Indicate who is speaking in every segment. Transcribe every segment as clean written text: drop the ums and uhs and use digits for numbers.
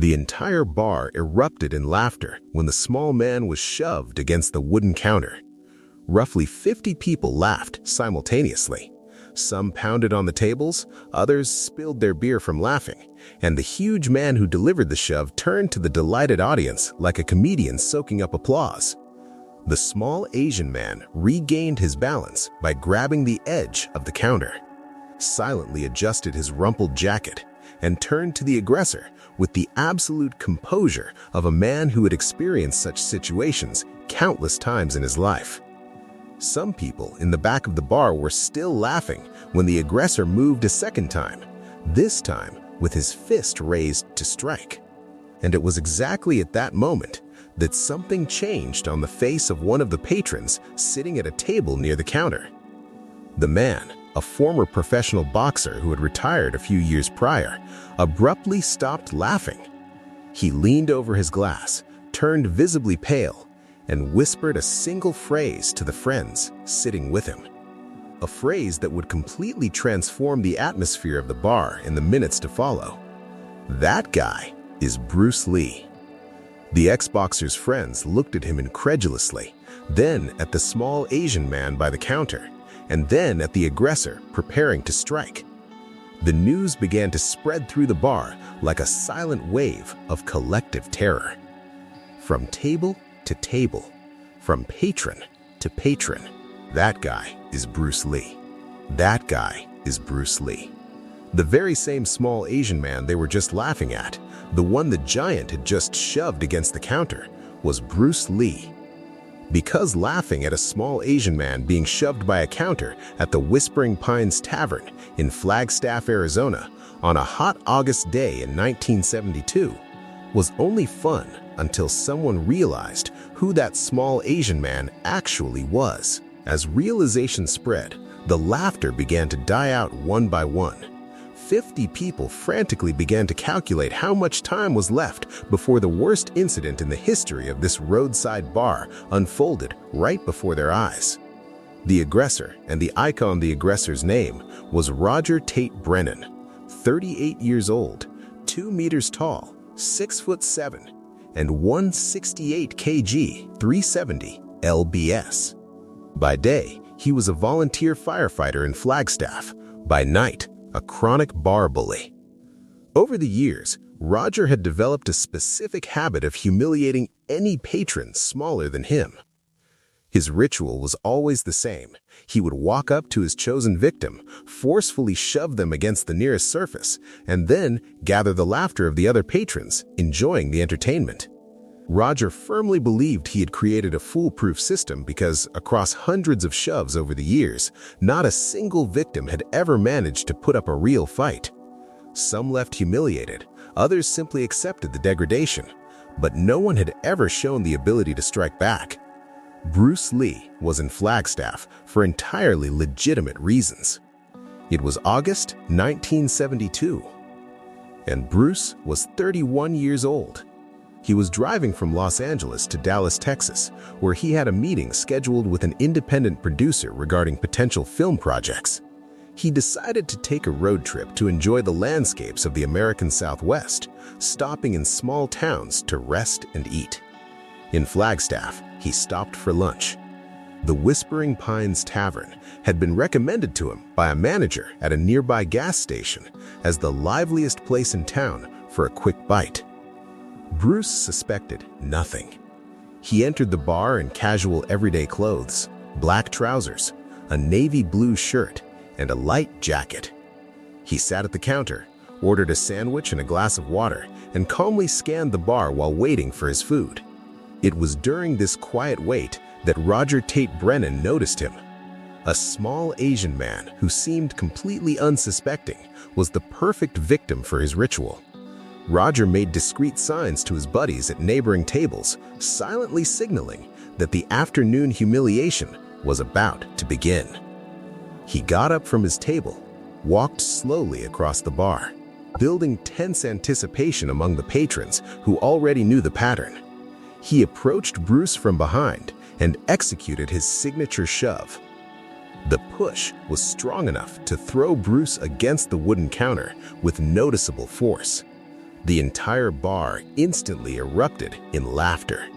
Speaker 1: The entire bar erupted in laughter when the small man was shoved against the wooden counter. Roughly 50 people laughed simultaneously. Some pounded on the tables, others spilled their beer from laughing, and the huge man who delivered the shove turned to the delighted audience like a comedian soaking up applause. The small Asian man regained his balance by grabbing the edge of the counter, silently adjusted his rumpled jacket, and turned to the aggressor with the absolute composure of a man who had experienced such situations countless times in his life. Some people in the back of the bar were still laughing when the aggressor moved a second time, this time with his fist raised to strike. And it was exactly at that moment that something changed on the face of one of the patrons sitting at a table near the counter. The man, a former professional boxer who had retired a few years prior, abruptly stopped laughing. He leaned over his glass, turned visibly pale, and whispered a single phrase to the friends sitting with him. A phrase that would completely transform the atmosphere of the bar in the minutes to follow. That guy is Bruce Lee. The ex-boxer's friends looked at him incredulously, then at the small Asian man by the counter, and then at the aggressor preparing to strike. The news began to spread through the bar like a silent wave of collective terror. From table to table, from patron to patron, that guy is Bruce Lee. That guy is Bruce Lee. The very same small Asian man they were just laughing at, the one the giant had just shoved against the counter, was Bruce Lee. Because laughing at a small Asian man being shoved by a counter at the Whispering Pines Tavern in Flagstaff, Arizona, on a hot August day in 1972, was only fun until someone realized who that small Asian man actually was. As realization spread, the laughter began to die out one by one. 50 people frantically began to calculate how much time was left before the worst incident in the history of this roadside bar unfolded right before their eyes. The aggressor, and the icon the aggressor's name, was Roger Tate Brennan, 38 years old, 2 meters tall, 6'7", and 168 kg, 370 lbs. By day, he was a volunteer firefighter in Flagstaff. By night, a chronic bar bully. Over the years, Roger had developed a specific habit of humiliating any patron smaller than him. His ritual was always the same. He would walk up to his chosen victim, forcefully shove them against the nearest surface, and then gather the laughter of the other patrons, enjoying the entertainment. Roger firmly believed he had created a foolproof system because, across hundreds of shoves over the years, not a single victim had ever managed to put up a real fight. Some left humiliated, others simply accepted the degradation, but no one had ever shown the ability to strike back. Bruce Lee was in Flagstaff for entirely legitimate reasons. It was August 1972, and Bruce was 31 years old. He was driving from Los Angeles to Dallas, Texas, where he had a meeting scheduled with an independent producer regarding potential film projects. He decided to take a road trip to enjoy the landscapes of the American Southwest, stopping in small towns to rest and eat. In Flagstaff, he stopped for lunch. The Whispering Pines Tavern had been recommended to him by a manager at a nearby gas station as the liveliest place in town for a quick bite. Bruce suspected nothing. He entered the bar in casual everyday clothes, black trousers, a navy blue shirt, and a light jacket. He sat at the counter, ordered a sandwich and a glass of water, and calmly scanned the bar while waiting for his food. It was during this quiet wait that Roger Tate Brennan noticed him. A small Asian man who seemed completely unsuspecting was the perfect victim for his ritual. Roger made discreet signs to his buddies at neighboring tables, silently signaling that the afternoon humiliation was about to begin. He got up from his table, walked slowly across the bar, building tense anticipation among the patrons who already knew the pattern. He approached Bruce from behind and executed his signature shove. The push was strong enough to throw Bruce against the wooden counter with noticeable force. The entire bar instantly erupted in laughter.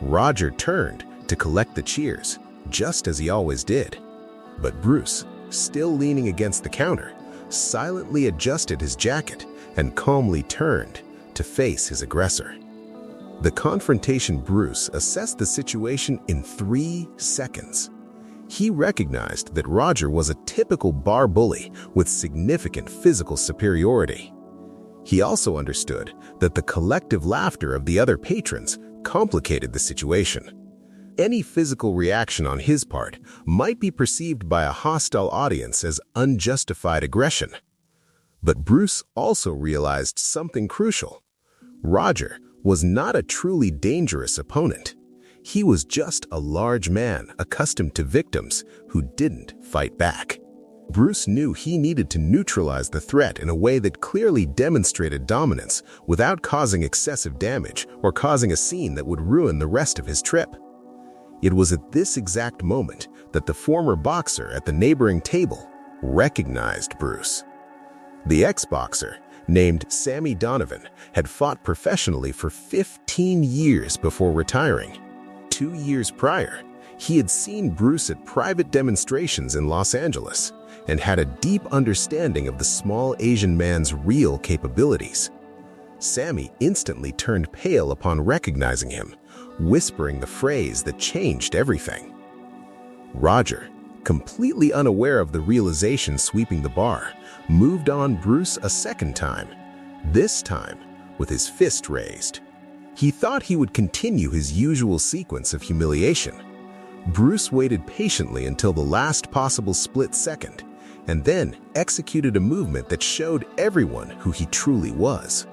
Speaker 1: Roger turned to collect the cheers, just as he always did. But Bruce, still leaning against the counter, silently adjusted his jacket and calmly turned to face his aggressor. The confrontation Bruce assessed the situation in 3 seconds. He recognized that Roger was a typical bar bully with significant physical superiority. He also understood that the collective laughter of the other patrons complicated the situation. Any physical reaction on his part might be perceived by a hostile audience as unjustified aggression. But Bruce also realized something crucial. Roger was not a truly dangerous opponent. He was just a large man accustomed to victims who didn't fight back. Bruce knew he needed to neutralize the threat in a way that clearly demonstrated dominance without causing excessive damage or causing a scene that would ruin the rest of his trip. It was at this exact moment that the former boxer at the neighboring table recognized Bruce. The ex-boxer, named Sammy Donovan, had fought professionally for 15 years before retiring. 2 years prior, he had seen Bruce at private demonstrations in Los Angeles and had a deep understanding of the small Asian man's real capabilities. Sammy instantly turned pale upon recognizing him, whispering the phrase that changed everything. Roger, completely unaware of the realization sweeping the bar, moved on Bruce a second time, this time with his fist raised. He thought he would continue his usual sequence of humiliation. Bruce waited patiently until the last possible split second, and then executed a movement that showed everyone who he truly was.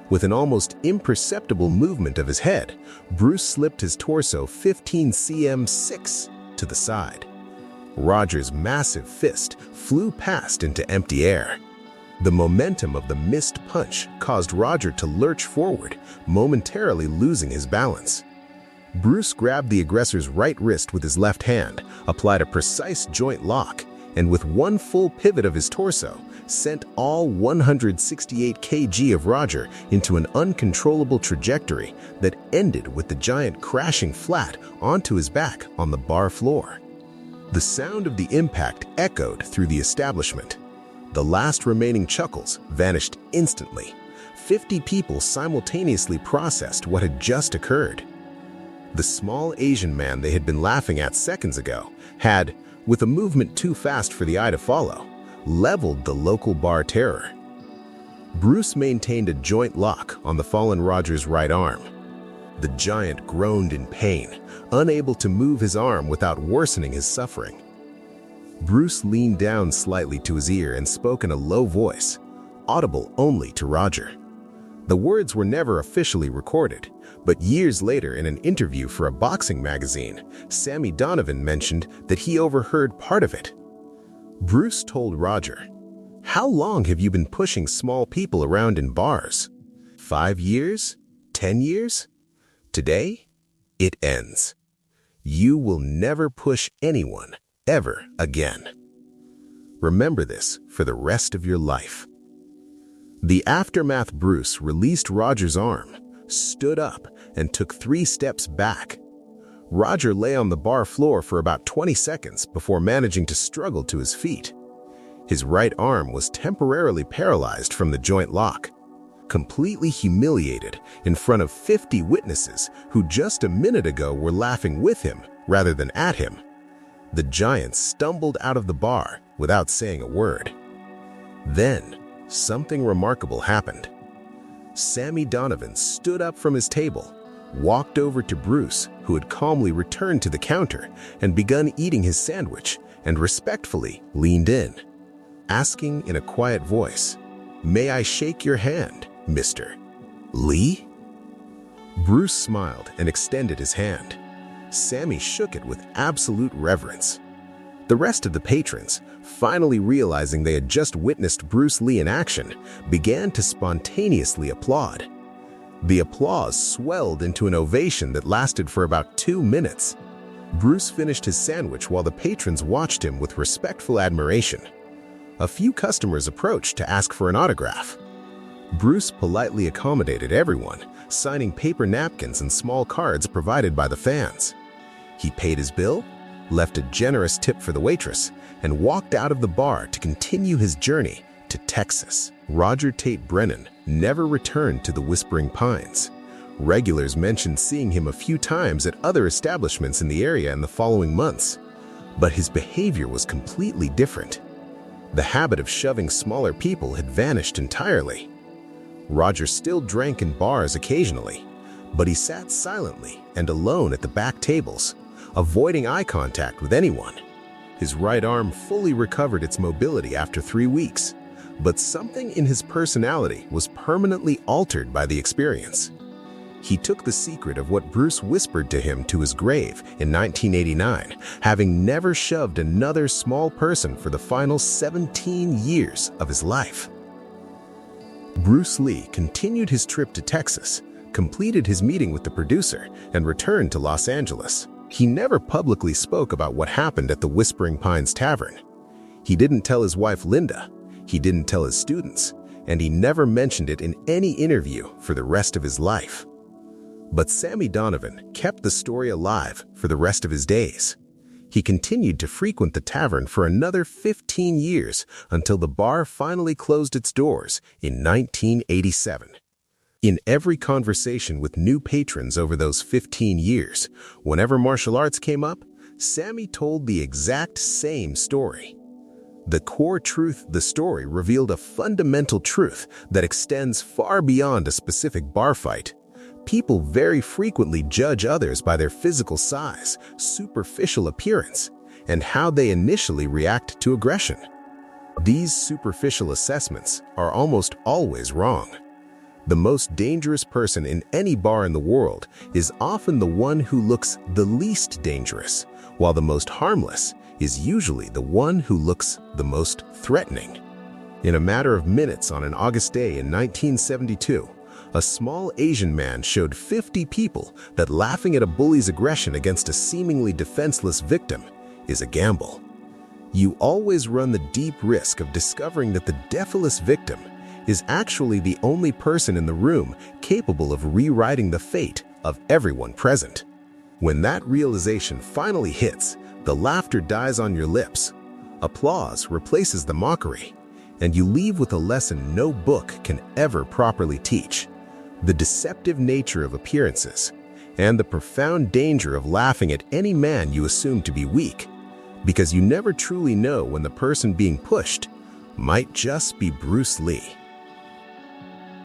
Speaker 1: With an almost imperceptible movement of his head, Bruce slipped his torso 15 cm 6 to the side. Roger's massive fist flew past into empty air. The momentum of the missed punch caused Roger to lurch forward, momentarily losing his balance. Bruce grabbed the aggressor's right wrist with his left hand, applied a precise joint lock, and with one full pivot of his torso, sent all 168 kg of Roger into an uncontrollable trajectory that ended with the giant crashing flat onto his back on the bar floor. The sound of the impact echoed through the establishment. The last remaining chuckles vanished instantly. 50 people simultaneously processed what had just occurred. The small Asian man they had been laughing at seconds ago had, with a movement too fast for the eye to follow, leveled the local bar terror. Bruce maintained a joint lock on the fallen Roger's right arm. The giant groaned in pain, unable to move his arm without worsening his suffering. Bruce leaned down slightly to his ear and spoke in a low voice, audible only to Roger. The words were never officially recorded, but years later in an interview for a boxing magazine, Sammy Donovan mentioned that he overheard part of it. Bruce told Roger, "How long have you been pushing small people around in bars? 5 years? 10 years? Today, it ends. You will never push anyone ever again. Remember this for the rest of your life." The aftermath. Bruce released Roger's arm, stood up, and took 3 steps back. Roger lay on the bar floor for about 20 seconds before managing to struggle to his feet. His right arm was temporarily paralyzed from the joint lock. Completely humiliated in front of 50 witnesses who just a minute ago were laughing with him rather than at him, the giant stumbled out of the bar without saying a word. Then, something remarkable happened. Sammy Donovan stood up from his table, walked over to Bruce, who had calmly returned to the counter and begun eating his sandwich, and respectfully leaned in, asking in a quiet voice, "May I shake your hand, Mr. Lee?" Bruce smiled and extended his hand. Sammy shook it with absolute reverence. The rest of the patrons, finally realizing they had just witnessed Bruce Lee in action, began to spontaneously applaud. The applause swelled into an ovation that lasted for about 2 minutes. Bruce finished his sandwich while the patrons watched him with respectful admiration. A few customers approached to ask for an autograph. Bruce politely accommodated everyone, signing paper napkins and small cards provided by the fans. He paid his bill, left a generous tip for the waitress, and walked out of the bar to continue his journey to Texas. Roger Tate Brennan never returned to the Whispering Pines. Regulars mentioned seeing him a few times at other establishments in the area in the following months, but his behavior was completely different. The habit of shoving smaller people had vanished entirely. Roger still drank in bars occasionally, but he sat silently and alone at the back tables, avoiding eye contact with anyone. His right arm fully recovered its mobility after 3 weeks, but something in his personality was permanently altered by the experience. He took the secret of what Bruce whispered to him to his grave in 1989, having never shoved another small person for the final 17 years of his life. Bruce Lee continued his trip to Texas, completed his meeting with the producer, and returned to Los Angeles. He never publicly spoke about what happened at the Whispering Pines Tavern. He didn't tell his wife Linda, he didn't tell his students, and he never mentioned it in any interview for the rest of his life. But Sammy Donovan kept the story alive for the rest of his days. He continued to frequent the tavern for another 15 years until the bar finally closed its doors in 1987. In every conversation with new patrons over those 15 years, whenever martial arts came up, Sammy told the exact same story. The core truth of the story revealed a fundamental truth that extends far beyond a specific bar fight. People very frequently judge others by their physical size, superficial appearance, and how they initially react to aggression. These superficial assessments are almost always wrong. The most dangerous person in any bar in the world is often the one who looks the least dangerous, while the most harmless is usually the one who looks the most threatening. In a matter of minutes on an August day in 1972, a small Asian man showed 50 people that laughing at a bully's aggression against a seemingly defenseless victim is a gamble. You always run the deep risk of discovering that the defenseless victim is actually the only person in the room capable of rewriting the fate of everyone present. When that realization finally hits, the laughter dies on your lips, applause replaces the mockery, and you leave with a lesson no book can ever properly teach: the deceptive nature of appearances, and the profound danger of laughing at any man you assume to be weak, because you never truly know when the person being pushed might just be Bruce Lee.